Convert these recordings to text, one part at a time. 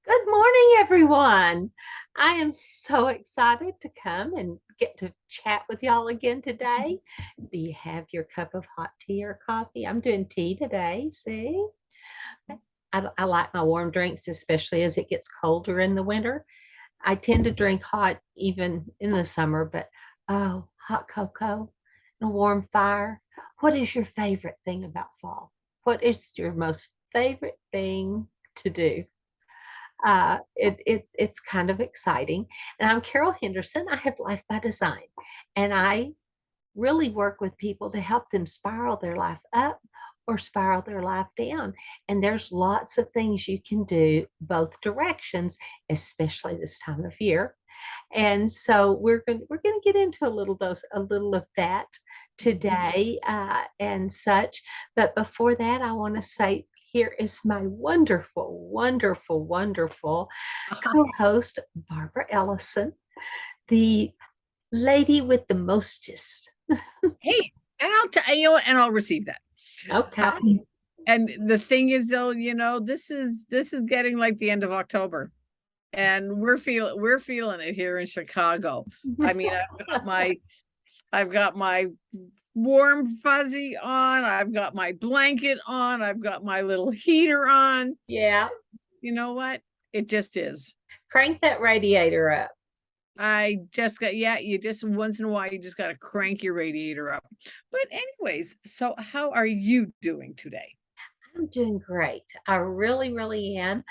Good morning, everyone. I am so excited to come and get to chat with y'all again today. Do you have your cup of hot tea or coffee? I'm doing tea today. See, I like my warm drinks, especially as it gets colder in the winter. I tend to drink hot even in the summer, but oh, hot cocoa and a warm fire. What is your favorite thing about fall? What is your most favorite thing to do? It's kind of exciting. And I'm Carol Henderson. I have Life by Design, and I really work with people to help them spiral their life up or spiral their life down. And there's lots of things you can do both directions, especially this time of year. And so we're going to get into a little of that today and such. But before that, I want to say here is my wonderful, wonderful, wonderful co-host, Barbara Ellison, the lady with the mostest. Hey, and I'll tell you what, and I'll receive that. Okay. And the thing is, though, this is getting like the end of October, and we're feeling it here in Chicago. I mean, I've got my warm fuzzy on, I've got my blanket on, I've got my little heater on. Yeah. You know what? It just is. Crank that radiator up. I just got, yeah, you just once in a while, you just got to crank your radiator up. But, anyways, so how are you doing today? I'm doing great. I really, really am.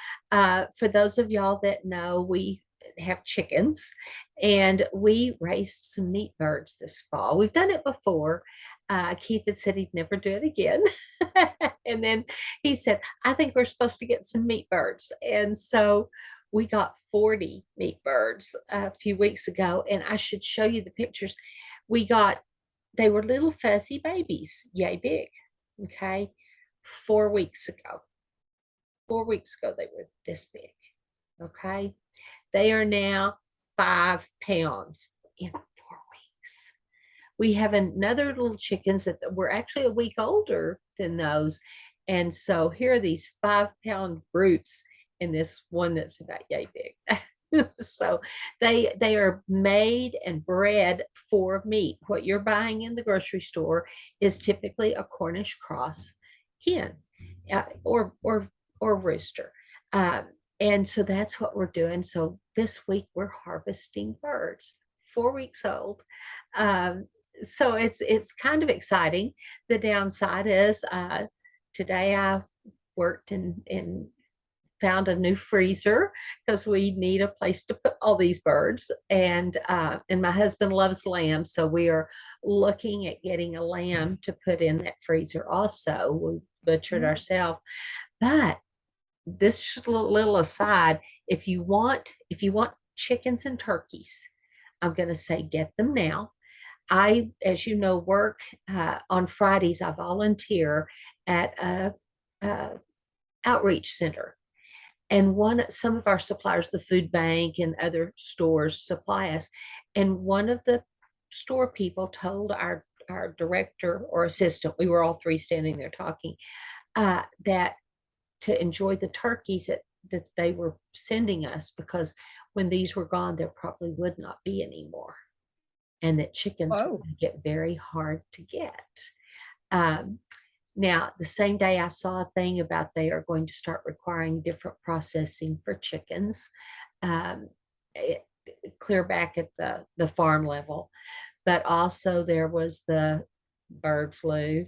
For those of y'all that know, we have chickens and we raised some meat birds this fall. We've done it before. Keith had said he'd never do it again. And then he said, I think we're supposed to get some meat birds. And so we got 40 meat birds a few weeks ago. And I should show you the pictures. We got, they were little fuzzy babies, yay big. Okay. 4 weeks ago. 4 weeks ago, they were this big. Okay. They are now 5 pounds in 4 weeks. We have another little chickens that were actually a week older than those. And so here are these 5 pound brutes and this one that's about yay big. So they are made and bred for meat. What you're buying in the grocery store is typically a Cornish cross hen or or rooster. Um, and so that's what we're doing. So this week we're harvesting birds, 4 weeks old. Um, so it's kind of exciting. The downside is today I worked and found a new freezer because we need a place to put all these birds. And my husband loves lamb, so we are looking at getting a lamb to put in that freezer. Also, we butchered ourselves, but this little aside, if you want chickens and turkeys, I'm going to say get them now. I, as you know, work on Fridays. I volunteer at a outreach center, and some of our suppliers, the food bank and other stores, supply us. And one of the store people told our director or assistant, we were all three standing there talking, that to enjoy the turkeys that they were sending us, because when these were gone, there probably would not be any more, and that chickens were Oh, going to get very hard to get. Um, Now, the same day I saw a thing about they are going to start requiring different processing for chickens, um, it, clear back at the farm level. But also there was the bird flu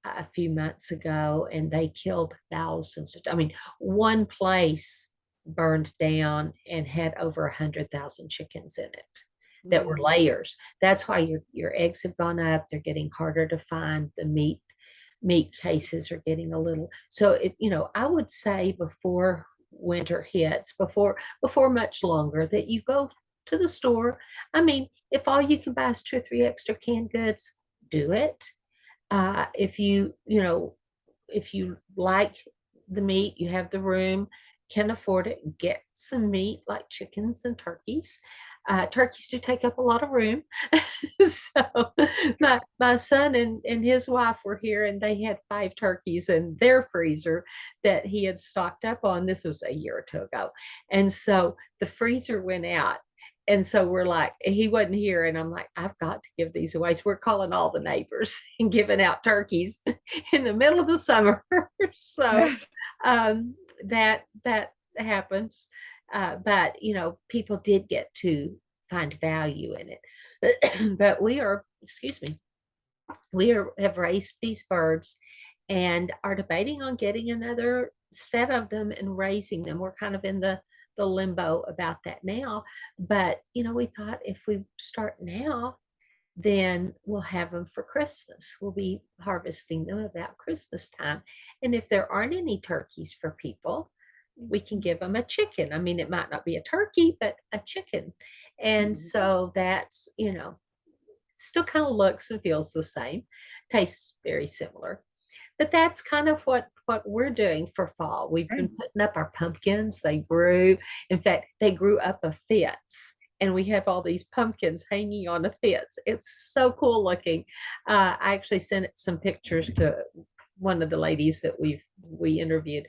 a few months ago, and they killed thousands. I mean, one place burned down and had over 100,000 chickens in it that were mm, layers. That's why your eggs have gone up. They're getting harder to find. The meat cases are getting a little. So I would say before winter hits, before much longer, that you go to the store. I mean, if all you can buy is two or three extra canned goods, do it. If you like the meat, you have the room, can afford it, get some meat like chickens and turkeys. Turkeys do take up a lot of room. So my son and his wife were here, and they had 5 turkeys in their freezer that he had stocked up on. This was a year or two ago. And so the freezer went out. And so we're like, he wasn't here. And I'm like, I've got to give these away. So we're calling all the neighbors and giving out turkeys in the middle of the summer. So that happens. But people did get to find value in it. But excuse me, have raised these birds and are debating on getting another set of them and raising them. We're kind of in the limbo about that now. But we thought if we start now, then we'll have them for Christmas. We'll be harvesting them about Christmas time. And if there aren't any turkeys for people, we can give them a chicken. I mean, it might not be a turkey, but a chicken. And so that's, still kind of looks and feels the same, tastes very similar. But that's kind of what we're doing for fall. We've been putting up our pumpkins. They grew. In fact, they grew up a fence, and we have all these pumpkins hanging on a fence. It's so cool looking. I actually sent some pictures to one of the ladies that we interviewed,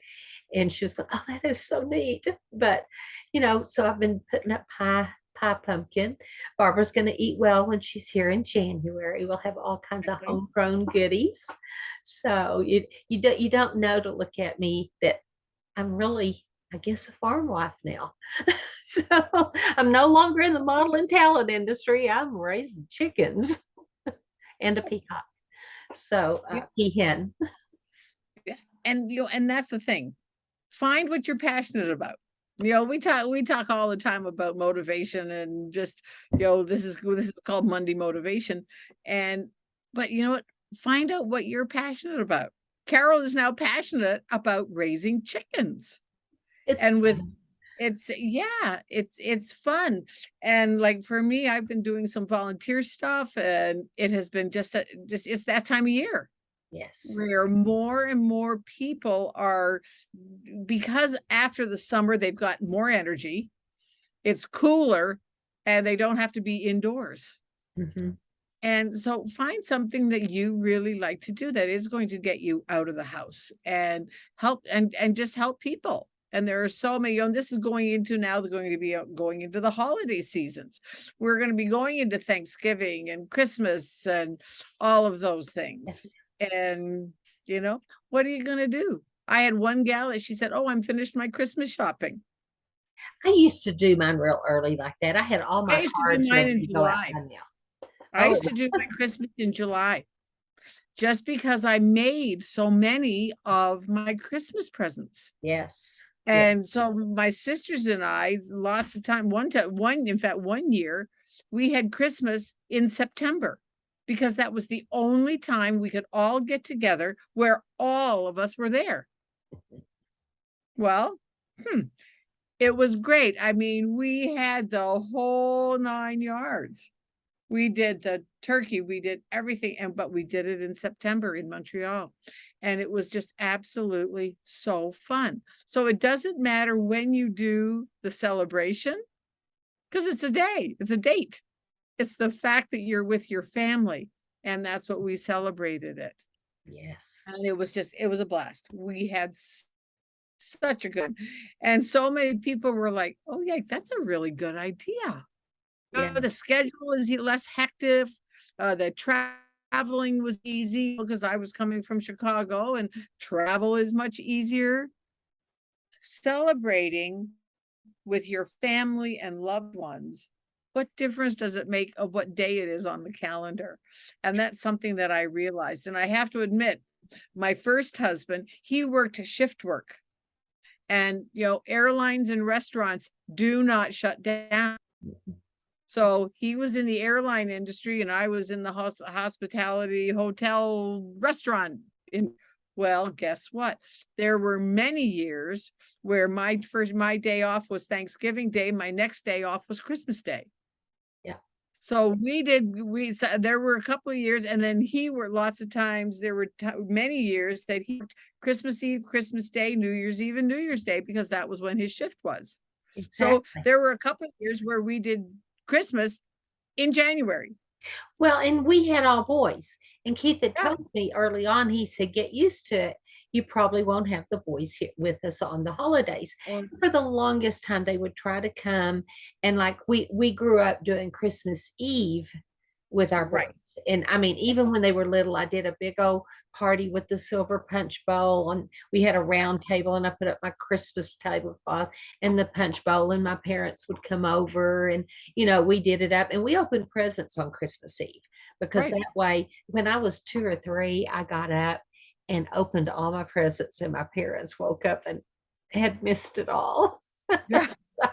and she was going, "Oh, that is so neat." But so I've been putting up pie pumpkin. Barbara's going to eat well when she's here in January. We'll have all kinds of homegrown goodies. So you don't know to look at me that I'm really, I guess, a farm wife now. So I'm no longer in the model and talent industry. I'm raising chickens and a peacock. So peahen. And that's the thing. Find what you're passionate about. We talk all the time about motivation and just, this is called Monday motivation. But you know what? Find out what you're passionate about. Carol is now passionate about raising chickens. It's fun. And like for me, I've been doing some volunteer stuff, and it has been just it's that time of year. Yes. Where more and more people are, because after the summer, they've got more energy, it's cooler, and they don't have to be indoors. And so find something that you really like to do that is going to get you out of the house and help and just help people. And there are so many, this is going into the holiday seasons. We're going to be going into Thanksgiving and Christmas and all of those things. Yes. And, what are you going to do? I had one gal that she said, "Oh, I'm finished my Christmas shopping." I used to do mine real early like that. I had all my cards ready to go out by now. I used to do my Christmas in July, just because I made so many of my Christmas presents. Yes. And so my sisters and I, lots of time, in fact, one year, we had Christmas in September, because that was the only time we could all get together where all of us were there. Well, it was great. I mean, we had the whole 9 yards. We did the turkey, we did everything, but we did it in September in Montreal. And it was just absolutely so fun. So it doesn't matter when you do the celebration, because it's a day, it's a date. It's the fact that you're with your family, and that's what we celebrated it. Yes. And it was a blast. We had such a good, and so many people were like, "Oh yeah, that's a really good idea." Yeah. The schedule is less hectic. The traveling was easy because I was coming from Chicago, and travel is much easier. Celebrating with your family and loved ones, what difference does it make of what day it is on the calendar? And that's something that I realized. And I have to admit, my first husband, he worked shift work. And, airlines and restaurants do not shut down. So he was in the airline industry, and I was in the hospitality, hotel, restaurant. Well, guess what? There were many years where my day off was Thanksgiving Day. My next day off was Christmas Day. Yeah. So there were a couple of years, and then lots of times, there were many years that he worked Christmas Eve, Christmas Day, New Year's Eve, and New Year's Day, because that was when his shift was. Exactly. So there were a couple of years where we did Christmas in January. Well, and we had all boys. And Keith had Yeah. told me early on, he said, get used to it. You probably won't have the boys here with us on the holidays. Or For the longest time, they would try to come. And like we grew up doing Christmas Eve with our boys. right. And I mean, even when they were little, I did a big old party with the silver punch bowl, and we had a round table, and I put up my Christmas tablecloth and the punch bowl, and my parents would come over, and we did it up, and we opened presents on Christmas Eve, because Right. that way, when I was 2 or 3, I got up and opened all my presents, and my parents woke up and had missed it all. Yeah. So,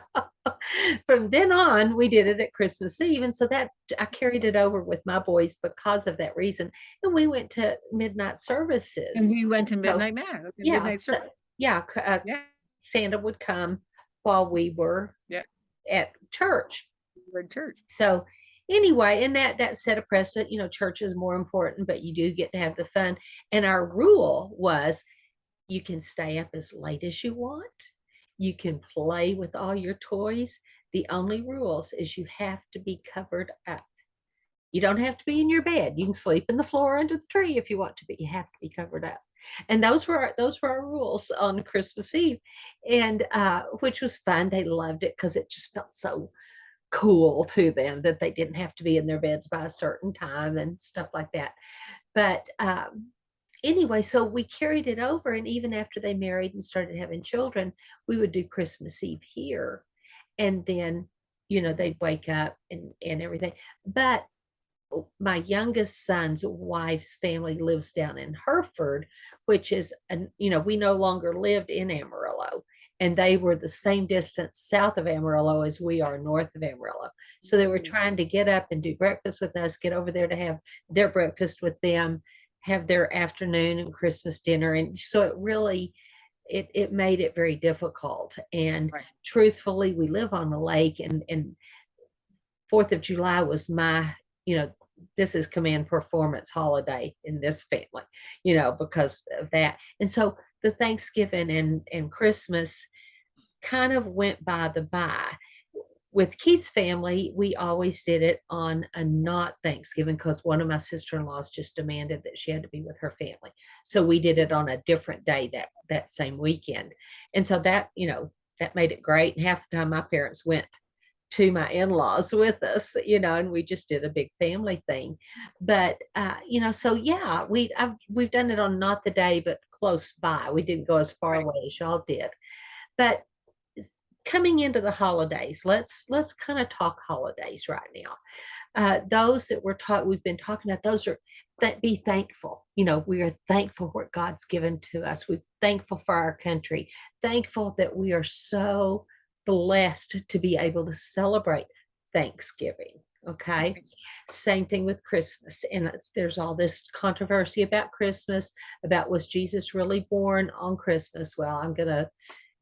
from then on, we did it at Christmas Eve. And so that I carried it over with my boys because of that reason. And we went to midnight services. And we went to So, midnight mass, yeah, midnight service. yeah, Yeah. Santa would come while we were Yeah. at church. We're in church. So anyway, and that set a precedent. Church is more important, but you do get to have the fun. And our rule was, you can stay up as late as you want. You can play with all your toys. The only rules is you have to be covered up. You don't have to be in your bed. You can sleep in the floor under the tree if you want to, but you have to be covered up. And those were our rules on Christmas Eve, and which was fun. They loved it because it just felt so cool to them that they didn't have to be in their beds by a certain time and stuff like that. But anyway, so we carried it over, and even after they married and started having children, we would do Christmas Eve here, and then they'd wake up and everything. But my youngest son's wife's family lives down in Hereford, which is we no longer lived in Amarillo, and they were the same distance south of Amarillo as we are north of Amarillo. So they were trying to get up and do breakfast with us, get over there to have their breakfast with them, have their afternoon and Christmas dinner. And so it really, it made it very difficult. And Right. truthfully, we live on the lake, and 4th of July was my, this is command performance holiday in this family, because of that. And so the Thanksgiving and Christmas kind of went by the by. With Keith's family, we always did it on a not Thanksgiving, because one of my sister-in-laws just demanded that she had to be with her family. So we did it on a different day that same weekend. And so that made it great. And half the time my parents went to my in-laws with us, and we just did a big family thing. But so yeah, we've done it on not the day, but close by. We didn't go as far Right. away as y'all did. But coming into the holidays, let's kind of talk holidays right now. Those that we've been talking about, those are that be thankful. We are thankful for what God's given to us. We're thankful for our country, thankful that we are so blessed to be able to celebrate Thanksgiving. Okay. Right. Same thing with Christmas. And there's all this controversy about Christmas, about, was Jesus really born on Christmas? Well, I'm going to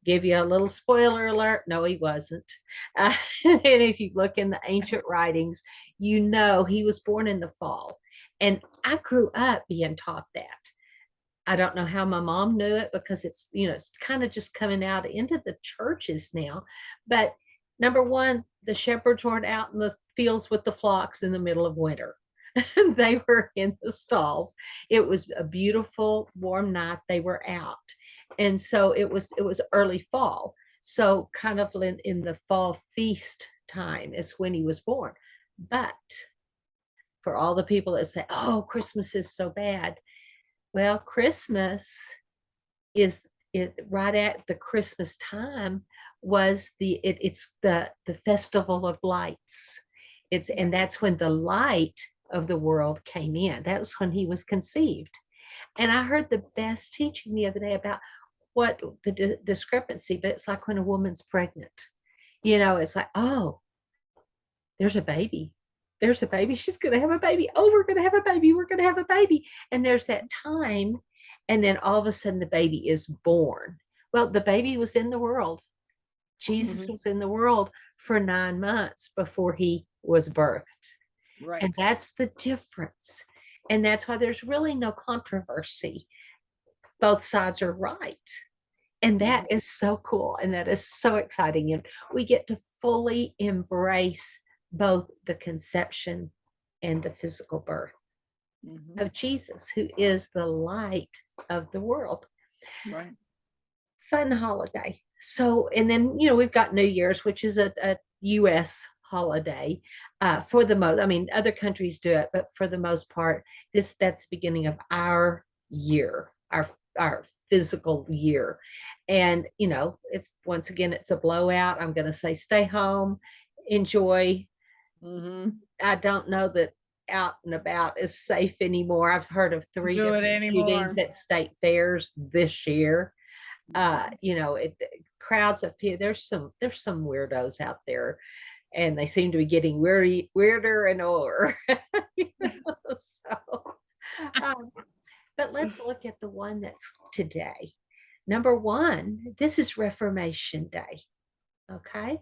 give you a little spoiler alert. No, he wasn't. And if you look in the ancient writings, he was born in the fall. And I grew up being taught that. I don't know how my mom knew it, because it's kind of just coming out into the churches now. But number one, the shepherds weren't out in the fields with the flocks in the middle of winter. They were in the stalls. It was a beautiful warm night. They were out. And so it was early fall. So kind of in the fall feast time is when he was born. But for all the people that say, oh, Christmas is so bad. Well, Christmas is right at the Christmas time was it's the festival of lights. And that's when the light of the world came in. That was when he was conceived. And I heard the best teaching the other day about what the discrepancy, but it's like when a woman's pregnant. It's like, oh, there's a baby. There's a baby. She's going to have a baby. Oh, we're going to have a baby. We're going to have a baby. And there's that time. And then all of a sudden the baby is born. Well, the baby was in the world. Jesus was in the world for 9 months before he was birthed. Right. And that's the difference. And that's why there's really no controversy. Both sides are right. And that is so cool. And that is so exciting. And we get to fully embrace both the conception and the physical birth Mhm. of Jesus, who is the light of the world. Right. Fun holiday. So, and then, we've got New Year's, which is a US holiday for the most. I mean, other countries do it, but for the most part, that's beginning of our year, our physical year. And, if once again it's a blowout, I'm going to say stay home, enjoy. Mhm. I don't know that out and about is safe anymore. I've heard of 3 Do it different shootings anymore. at state fairs this year. Mhm. Crowds of people. There's some weirdos out there, and they seem to be getting weirder and older. So, um, but let's look at the one that's today. Number one, this is Reformation Day. Okay.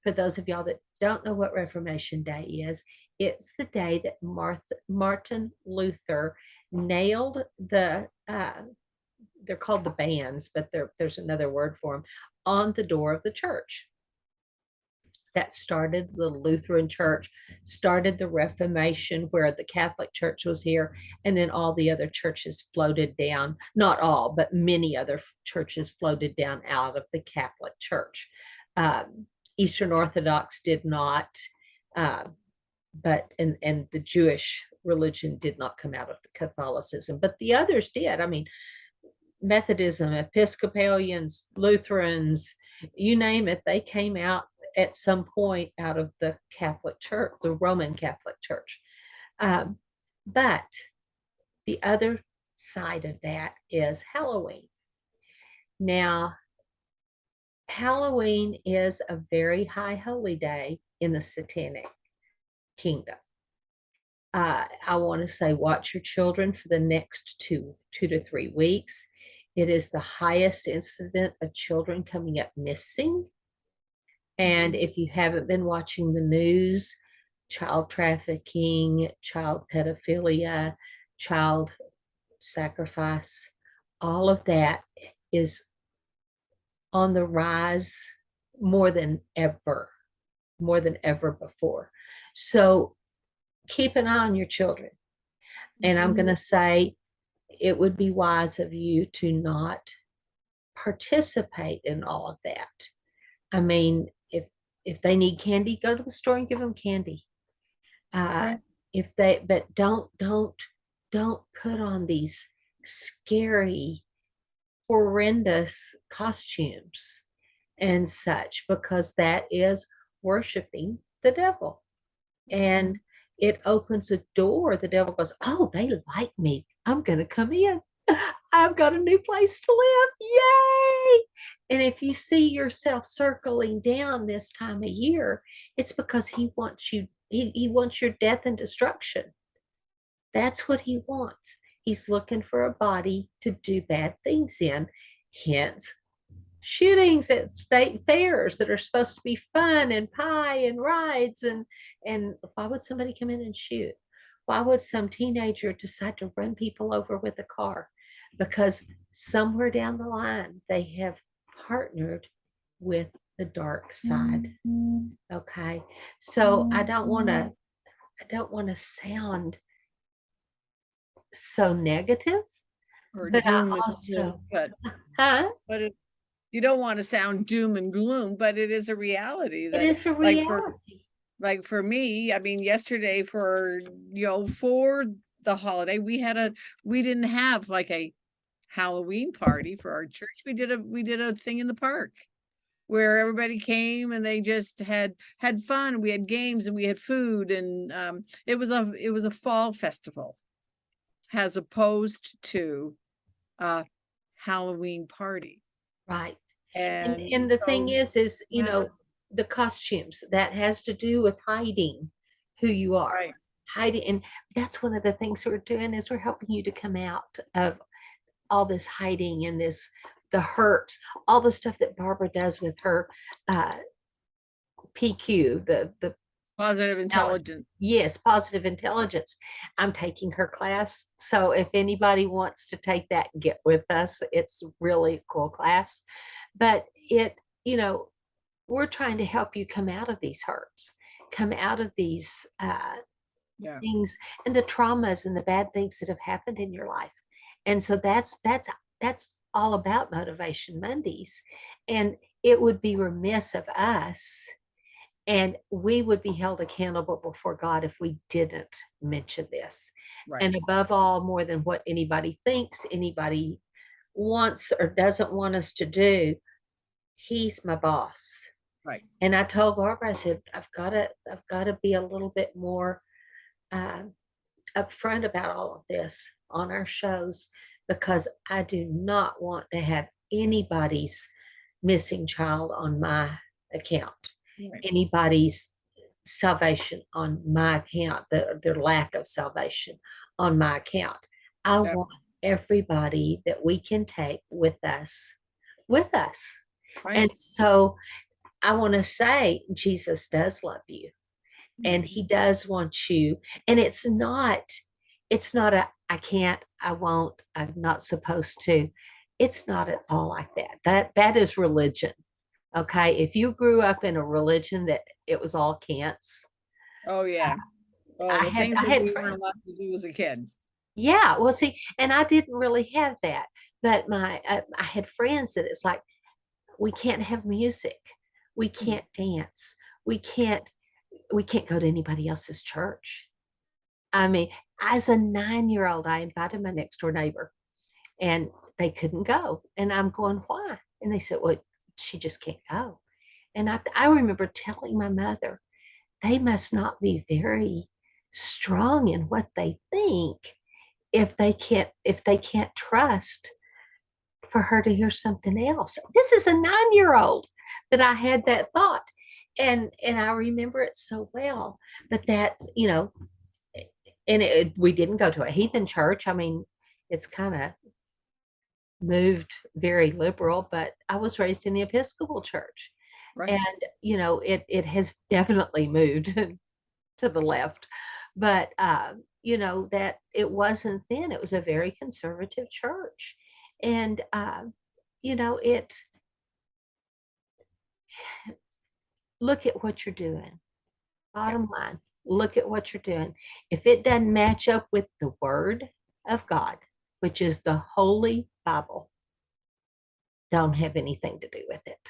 For those of y'all that don't know what Reformation Day is, it's the day that Martin Luther nailed they're called the bands, but there's another word for them, on the door of the church. That started the Lutheran Church, started the Reformation, where the Catholic Church was here, and then all the other churches floated down. Not all, but many other churches floated down out of the Catholic Church. Eastern Orthodox did not, uh, but and the Jewish religion did not come out of the Catholicism, but the others did. I mean, Methodism, Episcopalians, Lutherans, you name it, they came out at some point out of the Catholic Church, the Roman Catholic Church. Um, but the other side of that is Halloween. Now, Halloween is a very high holy day in the Satanic kingdom. I want to say watch your children for the next 2 to 3 weeks. It is the highest incident of children coming up missing. And Mhm. if you haven't been watching the news, child trafficking, child pedophilia, child sacrifice, all of that is on the rise more than ever before. So keep an eye on your children. And I'm going Mhm. to say it would be wise of you to not participate in all of that. I mean, if they need candy, go to the store and give them candy. Uh, Right. if they, but don't put on these scary, horrendous costumes and such, because that is worshiping the devil. And Mhm. it opens a door. The devil goes, oh, they like me, I'm going to come in. I've got a new place to live. Yay. And if you see yourself circling down this time of year, it's because he wants you, he wants your death and destruction. That's what he wants. He's looking for a body to do bad things in. Hence shootings at state fairs that are supposed to be fun and pie and rides, and why would somebody come in and shoot? Why would some teenager decide to run people over with a car? Because somewhere down the line they have partnered with the dark side. Okay. So I don't want to sound so negative, Or but I doom and gloom, also, but huh? it you don't want to sound doom and gloom, but it is a reality It that, is a like, for reality. me, I mean, yesterday for the holiday, we didn't have like a Halloween party for our church. We did a thing in the park where everybody came and they just had fun. We had games and we had food, and it was a fall festival as opposed to a Halloween party. Right. And And and the thing so, is, yeah, the costumes that has to do with hiding who you are. right. Hiding, and that's one of the things we're doing is we're helping you to come out of all this hiding and the hurt, all the stuff that Barbara does with her uh PQ, the Positive personality. intelligence. Yes, positive intelligence. I'm taking her class. So if anybody wants to take that, get with us. It's really a cool class. But you know, we're trying to help you come out of these hurts, come out of these Yeah. things and the traumas and the bad things that have happened in your life. And so that's all about Motivation Mondays. And it would be remiss of us, and we would be held accountable before God if we didn't mention this. Right. And above all, more than what anybody thinks, anybody wants or doesn't want us to do, He's my boss. Right. And I told Barbara, I said, I've got to be a little bit more um, upfront about all of this on our shows, because I do not want to have anybody's missing child on my account, Right. anybody's salvation on my account, their lack of salvation on my account. I Yep. want everybody that we can take with us, with us. Right. And so I want to say Jesus does love you, and He does want you. And it's not a I can't, I won't, I'm not supposed to. It's not at all like that. That is religion. Okay. If you grew up in a religion that it was all can'ts, Oh, yeah. Oh, I the had things I that had we weren't friends. allowed to do as a kid. Yeah, well, see, and I didn't really have that, but I had friends that it's like, we can't have music, we can't dance, we can't we can't go to anybody else's church. I mean, as a 9-year-old, I invited my next door neighbor, and they couldn't go. And I'm going, why? And they said, well, she just can't go. And I remember telling my mother, they must not be very strong in what they think if they can't trust for her to hear something else. This is a 9-year-old that I had that thought. And I remember it so well. But that, and we didn't go to a heathen church. I mean, it's kind of moved very liberal, but I was raised in the Episcopal church. Right. And, it has definitely moved to the left. But, that it wasn't then. It was a very conservative church. And, it, look at what you're doing. Yep. Bottom line, look at what you're doing. If it doesn't match up with the Word of God, which is the Holy Bible, don't have anything to do with it,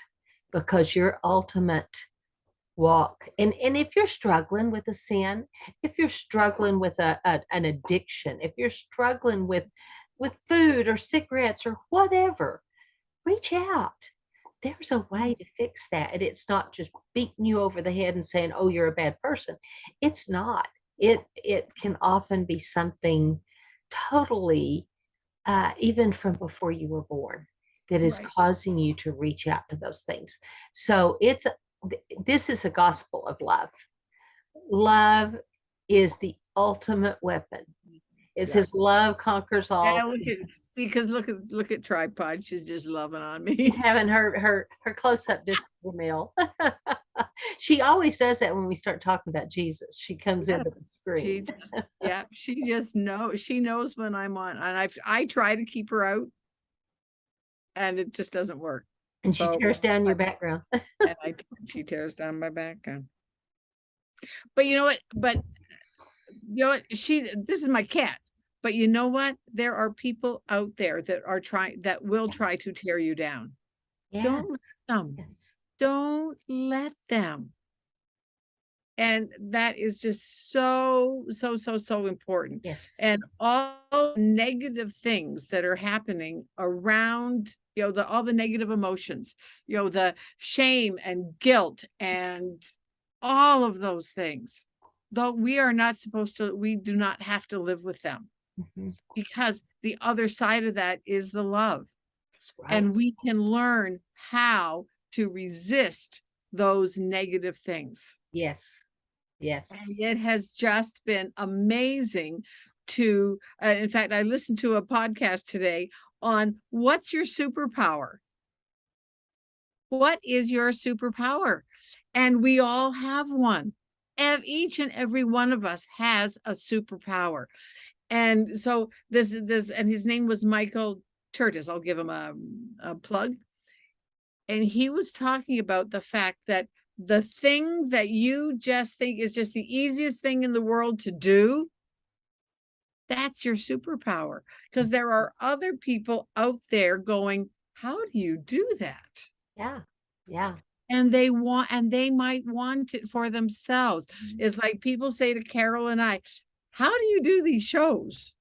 because your ultimate walk, and if you're struggling with a sin, if you're struggling with an addiction, if you're struggling with food or cigarettes or whatever, reach out. There's a way to fix that, and it's not just beating you over the head and saying, oh, you're a bad person. It's not. It can often be something totally even from before you were born, that is Right. causing you to reach out to those things. So this is a gospel of love. Love is the ultimate weapon. It Yeah. says love conquers all. Yeah, because look at Tripod. She's just loving on She's me. having her close-up disco meal. She always does that when we start talking about Jesus. She comes Yeah. into the screen. She just knows. She knows when I'm on, and I try to keep her out, and it just doesn't work. And she So tears down your background. she tears down my background. But you know what? This is my cat. But you know what? There are people out there that will try to tear you down. Don't let Yes. them. Yes. Don't let them. And that is just so, so, so, so important. Yes. And all negative things that are happening around, all the negative emotions, the shame and guilt and all of those things, though we do not have to live with them, Mhm. because the other side of that is the love. Right. And we can learn how to resist those negative things. Yes. Yes. And it has just been amazing in fact, I listened to a podcast today on what's your superpower? What is your superpower? And we all have one. Each and every one of us has a superpower. And so and his name was Michael Curtis. I'll give him a plug. And he was talking about the fact that the thing that you just think is just the easiest thing in the world to do, that's your superpower. Because there are other people out there going, how do you do that? Yeah. Yeah. And they might want it for themselves. It's like people say to Carol and I, how do you do these shows?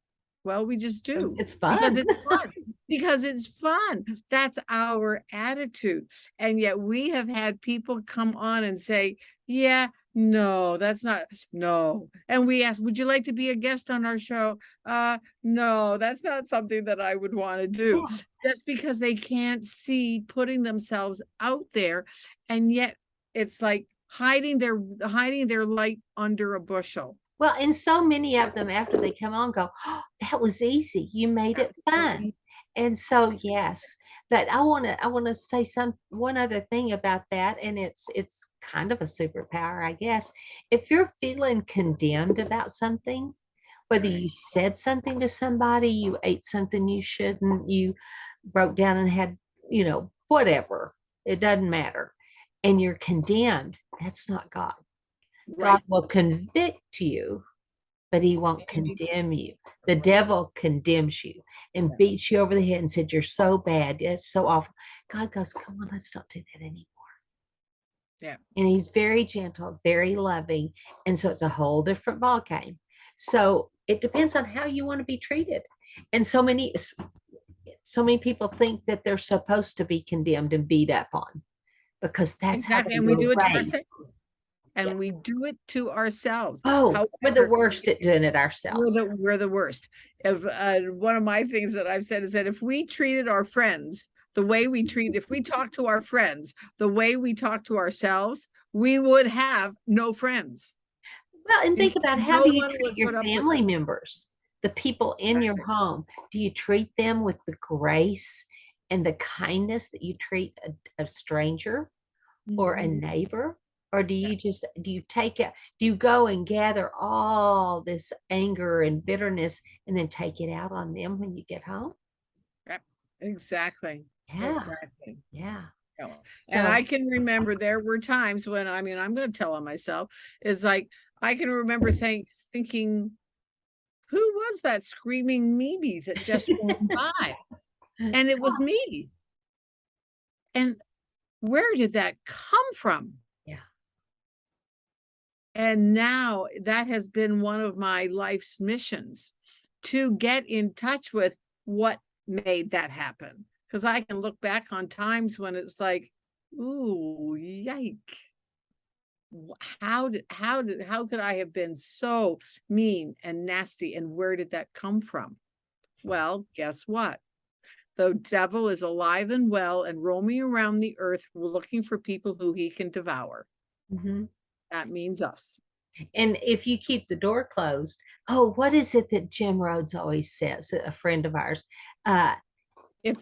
Well, we just do It's because fun. it's fun. Because it's fun. That's our attitude. And yet we have had people come on and say, yeah, no, that's not, no. And we ask, would you like to be a guest on our show? No, that's not something that I would want to do. Yeah. Just because they can't see putting themselves out there. And yet it's like hiding their light under a bushel. Well, and so many of them after they come on go, oh, that was easy. You made it fun. Absolutely. And so yes, but I want to say one other thing about that, and it's kind of a superpower, I guess. If you're feeling condemned about something, whether Right. you said something to somebody, you ate something you shouldn't, you broke down and had, whatever, it doesn't matter. And you're condemned, that's not God. God Right. will convict you, but he won't condemn you. The devil condemns you and beats you over the head and said, you're so bad. It's so awful. God goes, come on, let's not do that anymore. Yeah. And he's very gentle, very loving. And so it's a whole different ball game. So it depends on how you want to be treated. And so many people think that they're supposed to be condemned and beat up on because that's how Exactly. they And we were do it to raised. ourselves. Yeah. And we do it to ourselves. Oh, we're the However, worst at doing it ourselves. we're the worst. If one of my things that I've said is that if we treated our friends the way if we talk to our friends the way we talk to ourselves, we would have no friends. Well, and think Because about how no do you one treat would your put up with family us. members, the people in your Exactly. home? Do you treat them with the grace and the kindness that you treat a stranger or a Mhm. neighbor? Or do Yeah. you just do you go and gather all this anger and bitterness and then take it out on them when you get home? Yep. Exactly. Yeah, Exactly. yeah. No. And I So can remember there were times when, I mean, I'm going to tell on myself, is like, I can remember thinking, who was that screaming maybe that just went by? And it was me. And where did that come from? yeah. And now that has been one of my life's missions, to get in touch with what made that happen. Because I can look back on times when it's like, ooh, yike. How could I have been so mean and nasty? And where did that come from? Well, guess what? The devil is alive and well and roaming around the earth looking for people who he can devour. Mhm. That means us. And if you keep the door closed, oh, what is it that Jim Rhodes always says, a friend of ours? Uh, If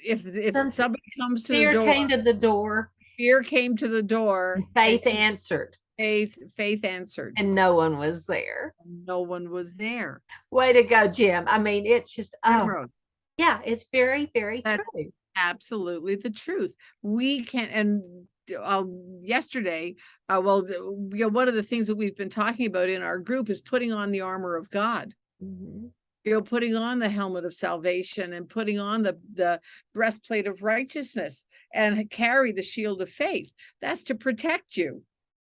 if something, somebody comes to the fear door, came to the door fear came to the door and and faith answered, faith answered. and no one was there. No one was there. Way to go, Jim. I mean, it's just, Jim oh, Road. yeah, it's very, very That's true. absolutely the truth. We can, and yesterday, one of the things that we've been talking about in our group is putting on the armor of God. Mhm. Putting on the helmet of salvation and putting on the breastplate of righteousness and carry the shield of faith. That's to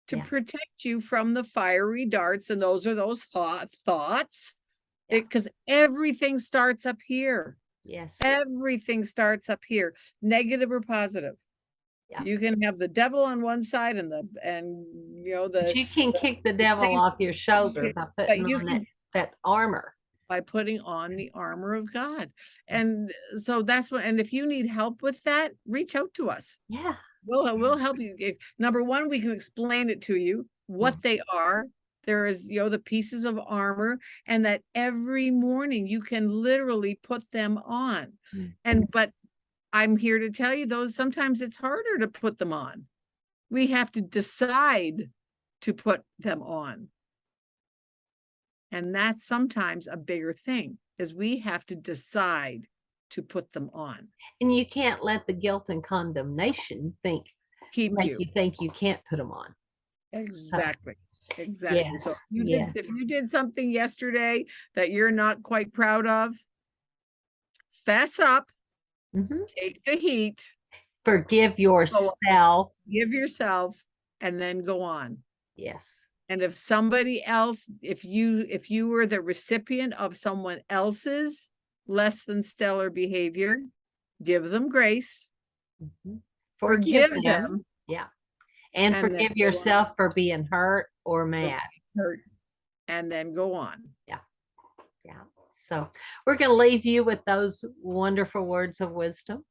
Yeah, protect you from the fiery darts. And those are those hot thoughts, yeah, because everything starts up here. yes, Everything starts up here, negative or positive. yeah. You can have the devil on one side and But you can kick the devil same, off your shoulder by but putting you on that, can, that armor. by putting on the armor of God. And so that's what, and if you need help with that, reach out to us. Yeah. We'll help you. Number one, we can explain it to you, what Mm. they are. There is, the pieces of armor, and that every morning you can literally put them on. Mm. But I'm here to tell you, though, sometimes it's harder to put them on. We have to decide to put them on. And that's sometimes a bigger thing, is we have to decide to put them on. And you can't let the guilt and condemnation think, keep make you. you think you can't put them on. So, Exactly. Exactly. So yes, yes. if you did something yesterday that you're not quite proud of, fess up, Mhm. take the heat, Forgive go yourself. give yourself, and then go on. Yes. And if somebody else, if you were the recipient of someone else's less than stellar behavior, give them grace, Mhm. Forgive forgive them. them, Yeah. And and then forgive go on yourself for being hurt or or mad. hurt, and then go on. Yeah. Yeah. So we're going to leave you with those wonderful words of wisdom.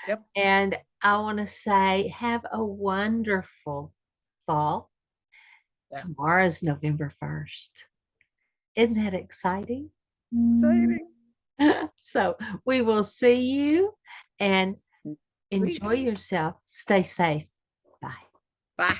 Yep. And I want to say, have a wonderful fall. Yeah. Tomorrow's November 1st. Isn't that exciting? Exciting. So we will see you and Week. enjoy yourself. Stay safe. Bye. Bye.